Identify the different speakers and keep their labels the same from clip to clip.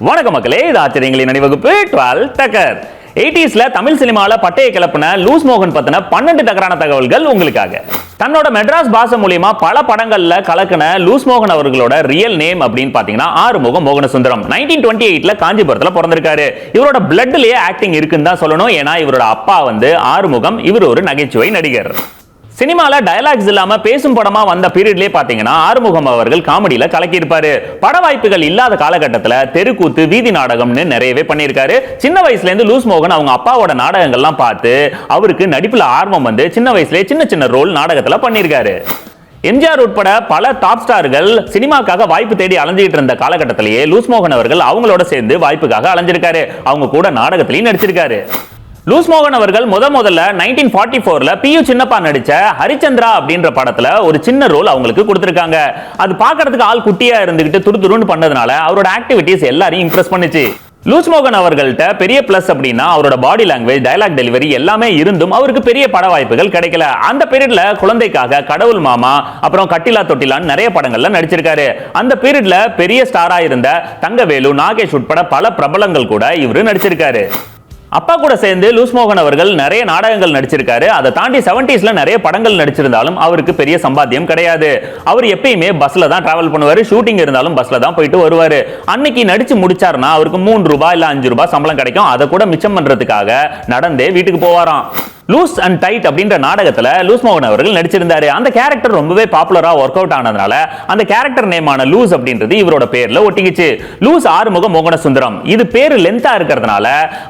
Speaker 1: வணக்க மக்களே, இது ஆச்சரியங்களின் அணிவகுப்பு 12 டக்கர். 80ஸ்ல தமிழ் சினிமால பட்டையை கிளப்பின லூஸ் மோகன் பத்தின 12 டக்கரான தகவல்கள் உங்களுக்காக. தன்னோட மெட்ராஸ் பாஷை மூலியமா பல படங்கள்ல கலக்கின லூஸ் மோகன் அவர்களோட ரியல் நேம் அப்படின்னு பாத்தீங்கன்னா ஆறுமுகம் மோகனசுந்தரம். 1928ல காஞ்சிபுரத்துல பிறந்திருக்காரு. இவரோட பிளட்லயே ஆக்டிங் இருக்குன்னு தான் சொல்லணும். ஏன்னா இவரோட அப்பா ஆறுமுகம், இவர் ஒரு நகைச்சுவை நடிகர். சினிமால டயலாக்ஸ் இல்லாம பேசும் படமா வந்த பீரியட்லயே பாத்தீங்கன்னா ஆறுமுகம் அவர்கள் காமெடியில கலக்கி இருப்பாரு. பட வாய்ப்புகள் இல்லாத காலகட்டத்துல தெருக்கூத்து, வீதி நாடகம்னு நிறையவே பண்ணியிருக்காரு. சின்ன வயசுல இருந்து லூஸ் மோகன் அவங்க அப்பாவோட நாடகங்கள்லாம் பார்த்து அவருக்கு நடிப்புல ஆர்வம் வந்து சின்ன வயசுல சின்ன சின்ன ரோல் நாடகத்துல பண்ணியிருக்காரு. எம்ஜிஆர் உட்பட பல டாப் ஸ்டார்கள் சினிமாக்காக வாய்ப்பு தேடி அலைஞ்சிட்டு இருந்த காலகட்டத்திலேயே லூஸ் மோகன் அவர்கள் அவங்களோட சேர்ந்து வாய்ப்புக்காக அலைஞ்சிருக்காரு. அவங்க கூட நாடகத்திலையும் நடிச்சிருக்காரு. லூஸ் மோகன் அவர்கள் முதல்ல 1944ல பியு சின்னப்பா நடிச்ச ஹரிச்சந்திரா அப்படின்ற படத்துல ஒரு சின்ன ரோல் அவங்களுக்கு கொடுத்திருக்காங்க. அது பார்க்கிறதுக்கு ஆள் குட்டியா இருந்துகிட்டு துருதுருன்னு பண்ணதுனால அவரோட ஆக்டிவிட்டிஸ் எல்லாரையும் இம்ப்ரெஸ் பண்ணுச்சு. லூஸ் மோகன் அவர்கள்ட்ட பெரிய பிளஸ் அப்படின்னா அவரோட பாடி லாங்குவேஜ், டயலாக் டெலிவரி எல்லாமே இருந்தும் அவருக்கு பெரிய பட வாய்ப்புகள் கிடைக்கல. அந்த பீரியட்ல குழந்தைக்காக கடவுள் மாமா, அப்புறம் கட்டிலா தொட்டிலான்னு நிறைய படங்கள்ல நடிச்சிருக்காரு. அந்த பீரியட்ல பெரிய ஸ்டாரா இருந்த தங்கவேலு, நாகேஷ் உட்பட பல பிரபலங்கள் கூட இவரு நடிச்சிருக்காரு. அப்பா கூட சேர்ந்து லூஸ் மோகன் அவர்கள் நிறைய நாடகங்கள் நடிச்சிருக்காரு. அதை தாண்டி 70ஸ்ல நிறைய படங்கள் நடிச்சிருந்தாலும் அவருக்கு பெரிய சம்பாத்தியம் கிடையாது. அவர் எப்பயுமே பஸ்ல தான் டிராவல் பண்ணுவாரு. ஷூட்டிங் இருந்தாலும் பஸ்ல தான் போயிட்டு வருவாரு. அன்னைக்கு நடிச்சு முடிச்சாருன்னா அவருக்கு 3 ரூபாய் இல்ல 5 ரூபாய் சம்பளம் கிடைக்கும். அதை கூட மிச்சம் பண்றதுக்காக நடந்தே வீட்டுக்கு போவாராம். லூஸ் அண்ட் டைட் அப்படின்ற நாடகத்துல லூஸ் மோகன் அவர்கள் நடிச்சிருந்தாரு. அந்த கேரக்டர் ரொம்பவே பாப்புலரா ஒர்க் அவுட் ஆனதுனால அந்த கேரக்டர் நேமான லூஸ் அப்படின்றது இவரோட பேர்ல ஒட்டிக்கிச்சு. லூஸ் ஆறுமுக மோகனசுந்தரம். இது பேரு லென்த்தா இருக்கிறதுனால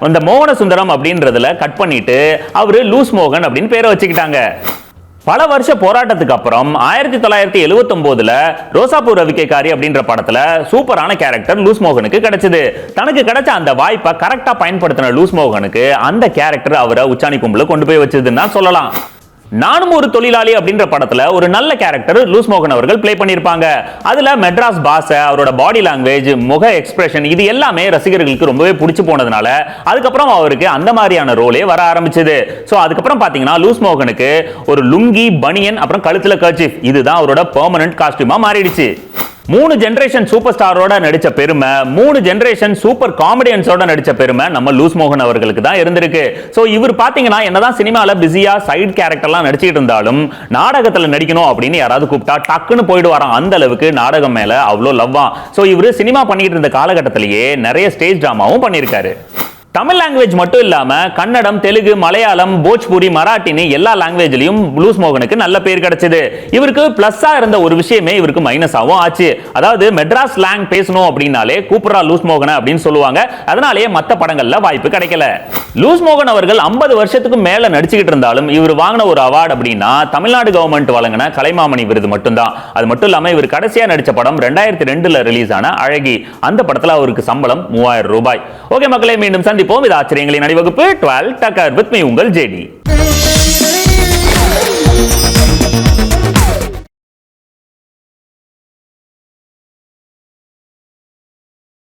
Speaker 1: அந்த மோகனசுந்தரம் அப்படின்றதுல கட் பண்ணிட்டு அவரு லூஸ் மோகன் அப்படின்னு பேரை வச்சுக்கிட்டாங்க. பல வருஷ போராட்டத்துக்கு அப்புறம் 1979ல ரோசாப்பூர் ரவிக்கைக்காரி அப்படின்ற படத்துல சூப்பரான கேரக்டர் லூஸ் மோகனுக்கு கிடைச்சது. தனக்கு கிடைச்ச அந்த வாய்ப்பை கரெக்டா பயன்படுத்தின லூஸ் மோகனுக்கு அந்த கேரக்டர் அவரை உச்சாணி கொம்புல கொண்டு போய் வச்சதுன்னு சொல்லலாம். நானும் ஒரு தொழிலாளி அப்படின்ற படத்துல ஒரு நல்ல கேரக்டர் லூஸ் மோகன் அவர்கள் பிளே பண்ணிருப்பாங்க. அதுல மெட்ராஸ் பாஷை, அவரோட பாடி லாங்குவேஜ், முக எக்ஸ்பிரஷன் இது எல்லாமே ரசிகர்களுக்கு ரொம்பவே பிடிச்சு போனதுனால அதுக்கப்புறம் அவருக்கு அந்த மாதிரியான ரோலே வர ஆரம்பிச்சது. சோ அதுக்கப்புறம் பாத்தீங்கன்னா லூஸ் மோகனுக்கு ஒரு லுங்கி, பனியன், அப்புறம் கழுத்துல கர்ச்சீஃப் இதுதான் அவரோட பெர்மனன்ட் காஸ்டியூமா மாறிடுச்சு. 3 ஜெனரேஷன் சூப்பர் ஸ்டாரோட நடிச்ச பெருமை, 3 ஜெனரேஷன் சூப்பர் காமெடியன்ஸோட நடிச்ச பெருமை நம்ம லூஸ் மோகன் அவர்களுக்கு தான் இருந்திருக்கு. சோ இவர் பாத்தீங்கன்னா என்னதான் சினிமால பிஸியா சைடு கேரக்டர்லாம் நடிச்சிட்டு இருந்தாலும் நாடகத்துல நடிக்கணும் அப்படின்னு யாராவது கூப்பிட்டா டக்குன்னு போயிட்டு வரான். அந்த அளவுக்கு நாடகம் மேல அவ்வளோ லவ்வா. சோ இவரு சினிமா பண்ணிட்டு இருந்த காலகட்டத்திலேயே நிறைய ஸ்டேஜ் டிராமாவும் பண்ணியிருக்காரு. தமிழ் லாங்குவேஜ் மட்டும் இல்லாம கன்னடம், தெலுங்கு, மலையாளம், போஜ்பூரி, மராட்டின்னு எல்லா லாங்குவேஜ்லயும் லூஸ் மோகனுக்கு நல்ல பேர் கிடைச்சது. இவருக்கு பிளஸ்ஸா இருந்த ஒரு விஷயமே இவருக்கு மைனஸாவும் ஆச்சு. அதாவது மெட்ராஸ் ஸ்லாங் பேசணும் அப்படின்னாலே கூப்பிடுறா லூஸ் மோகன் அப்படின்னு சொல்லுவாங்க. அதனாலேயே மற்ற படங்கள்ல வாய்ப்பு கிடைக்கல. லூஸ் மோகன் அவர்கள் 50 வருஷத்துக்கு மேல நடிச்சுக்கிட்டு இருந்தாலும் இவர் வாங்கின ஒரு அவார்டு அப்படின்னா தமிழ்நாடு கவர்மெண்ட் வழங்கின கலைமாமணி விருது மட்டும்தான். அது மட்டும் இல்லாம இவர் கடைசியா நடிச்ச படம் 2002ல ரிலீஸ் ஆன அழகி. அந்த படத்துல அவருக்கு சம்பளம் 3000 ரூபாய். ஓகே மக்களே, மீண்டும் சந்திப்போம். இது ஆச்சரியங்களின் அணிவகுப்பு 12 டக்கர் வித் மீ உங்கள் ஜேடி.